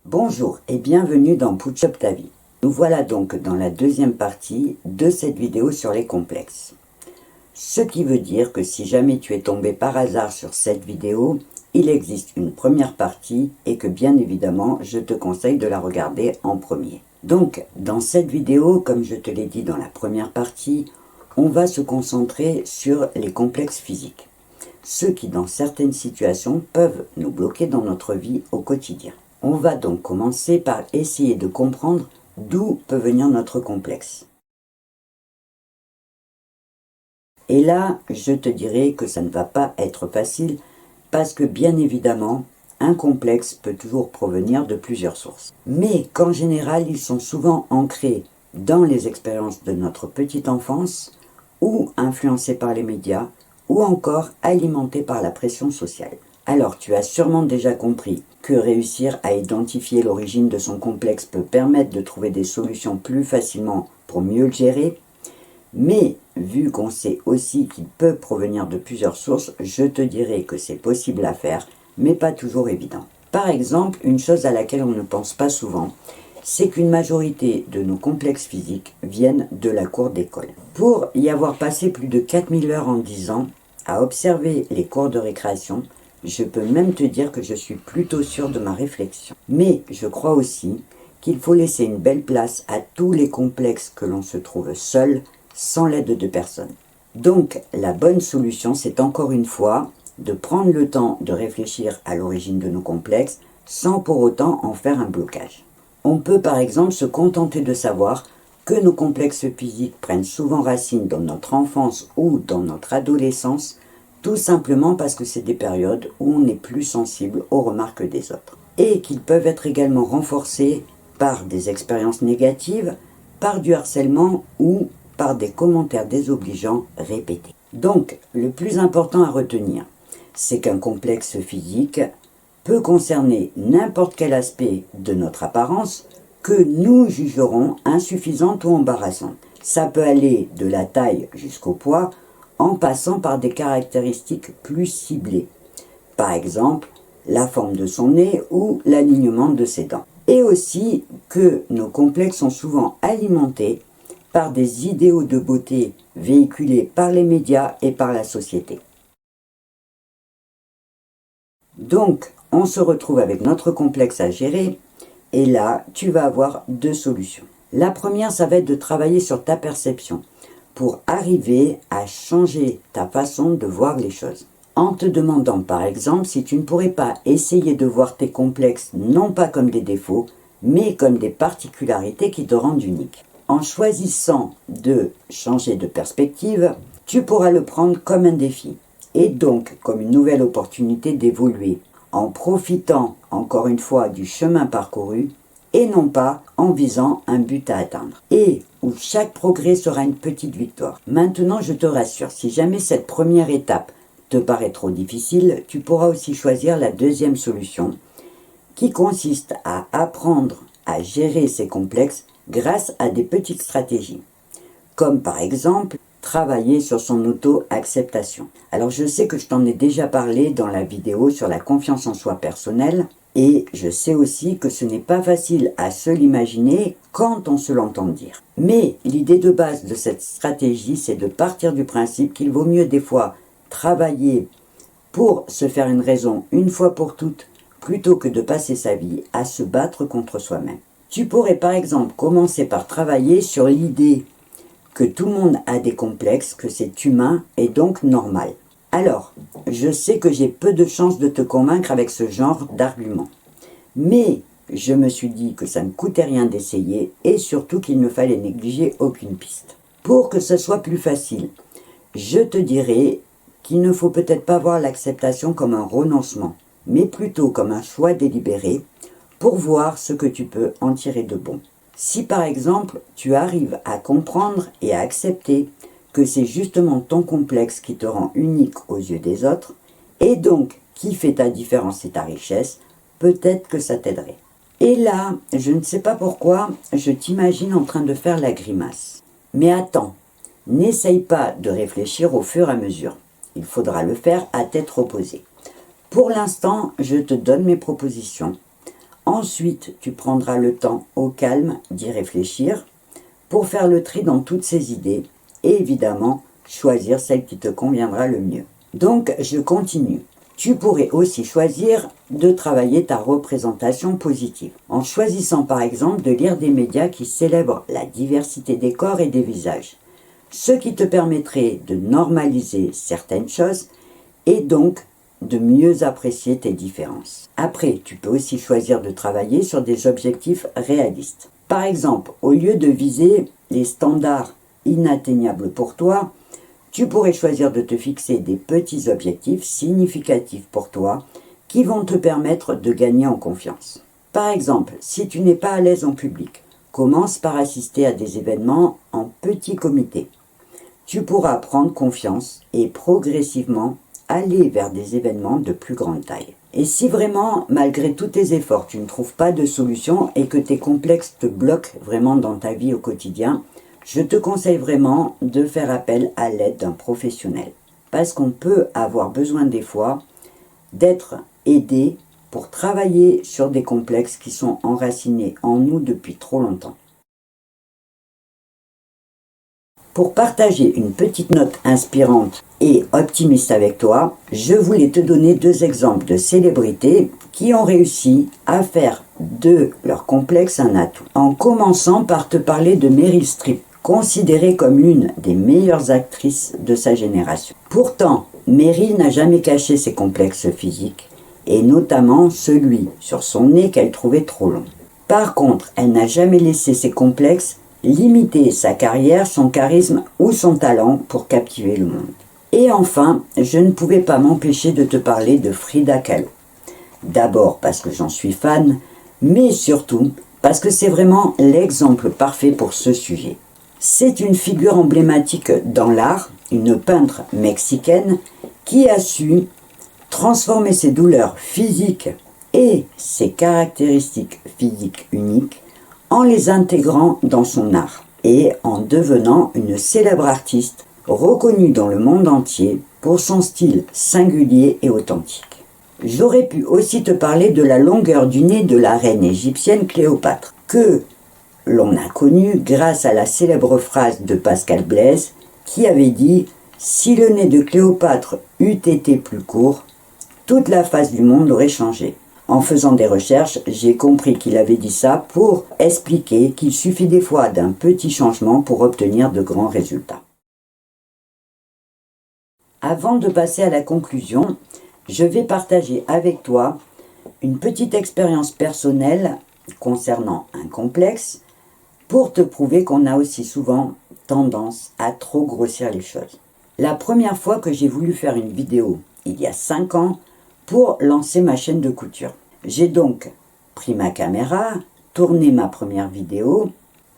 Bonjour et bienvenue dans Pouch Up ta vie. Nous voilà donc dans la deuxième partie de cette vidéo sur les complexes. Ce qui veut dire que si jamais tu es tombé par hasard sur cette vidéo, il existe une première partie et que bien évidemment je te conseille de la regarder en premier. Donc dans cette vidéo, comme je te l'ai dit dans la première partie, on va se concentrer sur les complexes physiques. Ceux qui dans certaines situations peuvent nous bloquer dans notre vie au quotidien. On va donc commencer par essayer de comprendre d'où peut venir notre complexe. Et là, je te dirais que ça ne va pas être facile parce que bien évidemment, un complexe peut toujours provenir de plusieurs sources. Mais qu'en général, ils sont souvent ancrés dans les expériences de notre petite enfance ou influencés par les médias ou encore alimentés par la pression sociale. Alors, tu as sûrement déjà compris que réussir à identifier l'origine de son complexe peut permettre de trouver des solutions plus facilement pour mieux le gérer. Mais, vu qu'on sait aussi qu'il peut provenir de plusieurs sources, je te dirais que c'est possible à faire, mais pas toujours évident. Par exemple, une chose à laquelle on ne pense pas souvent, c'est qu'une majorité de nos complexes physiques viennent de la cour d'école. Pour y avoir passé plus de 4000 heures en 10 ans, à observer les cours de récréation, je peux même te dire que je suis plutôt sûr de ma réflexion. Mais je crois aussi qu'il faut laisser une belle place à tous les complexes que l'on se trouve seul, sans l'aide de personne. Donc, la bonne solution, c'est encore une fois de prendre le temps de réfléchir à l'origine de nos complexes, sans pour autant en faire un blocage. On peut par exemple se contenter de savoir que nos complexes physiques prennent souvent racine dans notre enfance ou dans notre adolescence, tout simplement parce que c'est des périodes où on est plus sensible aux remarques des autres. Et qu'ils peuvent être également renforcés par des expériences négatives, par du harcèlement ou par des commentaires désobligeants répétés. Donc, le plus important à retenir, c'est qu'un complexe physique peut concerner n'importe quel aspect de notre apparence que nous jugerons insuffisante ou embarrassante. Ça peut aller de la taille jusqu'au poids, en passant par des caractéristiques plus ciblées. Par exemple, la forme de son nez ou l'alignement de ses dents. Et aussi que nos complexes sont souvent alimentés par des idéaux de beauté véhiculés par les médias et par la société. Donc, on se retrouve avec notre complexe à gérer, et là, tu vas avoir deux solutions. La première, ça va être de travailler sur ta perception, pour arriver à changer ta façon de voir les choses. En te demandant par exemple si tu ne pourrais pas essayer de voir tes complexes non pas comme des défauts, mais comme des particularités qui te rendent unique. En choisissant de changer de perspective, tu pourras le prendre comme un défi, et donc comme une nouvelle opportunité d'évoluer, en profitant encore une fois du chemin parcouru, et non pas en visant un but à atteindre, et où chaque progrès sera une petite victoire. Maintenant, je te rassure, si jamais cette première étape te paraît trop difficile, tu pourras aussi choisir la deuxième solution, qui consiste à apprendre à gérer ces complexes grâce à des petites stratégies, comme par exemple travailler sur son auto-acceptation. Alors je sais que je t'en ai déjà parlé dans la vidéo sur la confiance en soi personnelle, et je sais aussi que ce n'est pas facile à se l'imaginer quand on se l'entend dire. Mais l'idée de base de cette stratégie, c'est de partir du principe qu'il vaut mieux des fois travailler pour se faire une raison une fois pour toutes, plutôt que de passer sa vie à se battre contre soi-même. Tu pourrais par exemple commencer par travailler sur l'idée que tout le monde a des complexes, que c'est humain et donc normal. Alors, je sais que j'ai peu de chances de te convaincre avec ce genre d'argument. Mais je me suis dit que ça ne coûtait rien d'essayer et surtout qu'il ne fallait négliger aucune piste. Pour que ce soit plus facile, je te dirais qu'il ne faut peut-être pas voir l'acceptation comme un renoncement, mais plutôt comme un choix délibéré pour voir ce que tu peux en tirer de bon. Si par exemple, tu arrives à comprendre et à accepter que c'est justement ton complexe qui te rend unique aux yeux des autres, et donc qui fait ta différence et ta richesse, peut-être que ça t'aiderait. Et là, je ne sais pas pourquoi, je t'imagine en train de faire la grimace. Mais attends, n'essaye pas de réfléchir au fur et à mesure. Il faudra le faire à tête reposée. Pour l'instant, je te donne mes propositions Ensuite, tu prendras le temps au calme d'y réfléchir pour faire le tri dans toutes ces idées et évidemment choisir celle qui te conviendra le mieux. Donc, je continue. Tu pourrais aussi choisir de travailler ta représentation positive, en choisissant par exemple de lire des médias qui célèbrent la diversité des corps et des visages, ce qui te permettrait de normaliser certaines choses et donc de mieux apprécier tes différences. Après, tu peux aussi choisir de travailler sur des objectifs réalistes. Par exemple, au lieu de viser les standards inatteignables pour toi, tu pourrais choisir de te fixer des petits objectifs significatifs pour toi qui vont te permettre de gagner en confiance. Par exemple, si tu n'es pas à l'aise en public, commence par assister à des événements en petit comité. Tu pourras prendre confiance et progressivement aller vers des événements de plus grande taille. Et si vraiment, malgré tous tes efforts, tu ne trouves pas de solution et que tes complexes te bloquent vraiment dans ta vie au quotidien, je te conseille vraiment de faire appel à l'aide d'un professionnel. Parce qu'on peut avoir besoin des fois d'être aidé pour travailler sur des complexes qui sont enracinés en nous depuis trop longtemps. Pour partager une petite note inspirante et optimiste avec toi, je voulais te donner 2 exemples de célébrités qui ont réussi à faire de leur complexe un atout. En commençant par te parler de Meryl Streep, considérée comme l'une des meilleures actrices de sa génération. Pourtant, Meryl n'a jamais caché ses complexes physiques, et notamment celui sur son nez qu'elle trouvait trop long. Par contre, elle n'a jamais laissé ses complexes limiter sa carrière, son charisme ou son talent pour captiver le monde. Et enfin, je ne pouvais pas m'empêcher de te parler de Frida Kahlo. D'abord parce que j'en suis fan, mais surtout parce que c'est vraiment l'exemple parfait pour ce sujet. C'est une figure emblématique dans l'art, une peintre mexicaine qui a su transformer ses douleurs physiques et ses caractéristiques physiques uniques en les intégrant dans son art et en devenant une célèbre artiste reconnue dans le monde entier pour son style singulier et authentique. J'aurais pu aussi te parler de la longueur du nez de la reine égyptienne Cléopâtre, que l'on a connue grâce à la célèbre phrase de Pascal Blaise qui avait dit « Si le nez de Cléopâtre eût été plus court, toute la face du monde aurait changé ». En faisant des recherches, j'ai compris qu'il avait dit ça pour expliquer qu'il suffit des fois d'un petit changement pour obtenir de grands résultats. Avant de passer à la conclusion, je vais partager avec toi une petite expérience personnelle concernant un complexe pour te prouver qu'on a aussi souvent tendance à trop grossir les choses. La première fois que j'ai voulu faire une vidéo, il y a 5 ans, pour lancer ma chaîne de couture. J'ai donc pris ma caméra, tourné ma première vidéo,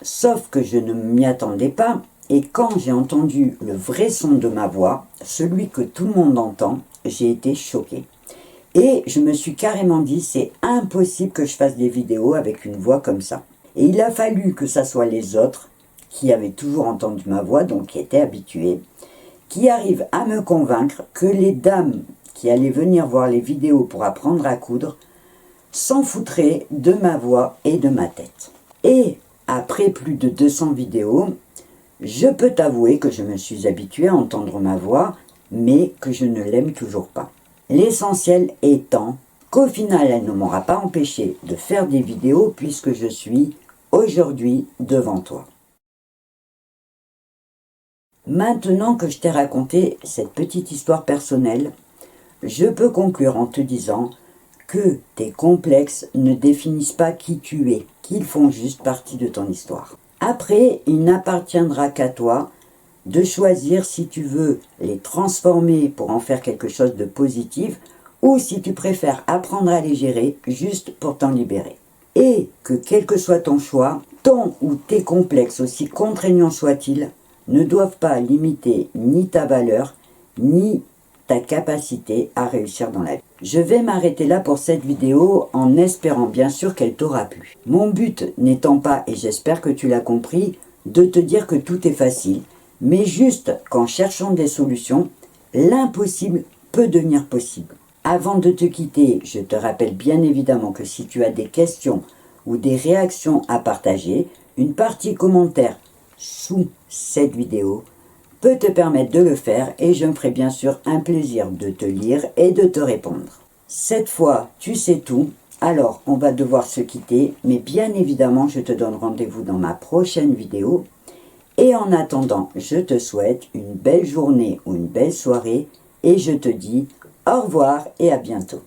sauf que je ne m'y attendais pas, et quand j'ai entendu le vrai son de ma voix, celui que tout le monde entend, j'ai été choquée. Et je me suis carrément dit, c'est impossible que je fasse des vidéos avec une voix comme ça. Et il a fallu que ça soit les autres, qui avaient toujours entendu ma voix, donc qui étaient habitués, qui arrivent à me convaincre que les dames qui allaient venir voir les vidéos pour apprendre à coudre s'en foutraient de ma voix et de ma tête. Et après plus de 200 vidéos, je peux t'avouer que je me suis habituée à entendre ma voix, mais que je ne l'aime toujours pas. L'essentiel étant qu'au final, elle ne m'aura pas empêché de faire des vidéos puisque je suis aujourd'hui devant toi. Maintenant que je t'ai raconté cette petite histoire personnelle, je peux conclure en te disant que tes complexes ne définissent pas qui tu es, qu'ils font juste partie de ton histoire. Après, il n'appartiendra qu'à toi de choisir si tu veux les transformer pour en faire quelque chose de positif ou si tu préfères apprendre à les gérer juste pour t'en libérer. Et que quel que soit ton choix, ton ou tes complexes, aussi contraignants soient-ils, ne doivent pas limiter ni ta valeur, ni ta capacité à réussir dans la vie. Je vais m'arrêter là pour cette vidéo en espérant bien sûr qu'elle t'aura plu. Mon but n'étant pas, et j'espère que tu l'as compris, de te dire que tout est facile, mais juste qu'en cherchant des solutions, l'impossible peut devenir possible. Avant de te quitter, je te rappelle bien évidemment que si tu as des questions ou des réactions à partager, une partie commentaire sous cette vidéo peut te permettre de le faire et je me ferai bien sûr un plaisir de te lire et de te répondre. Cette fois, tu sais tout, alors on va devoir se quitter, mais bien évidemment, je te donne rendez-vous dans ma prochaine vidéo. Et en attendant, je te souhaite une belle journée ou une belle soirée et je te dis au revoir et à bientôt.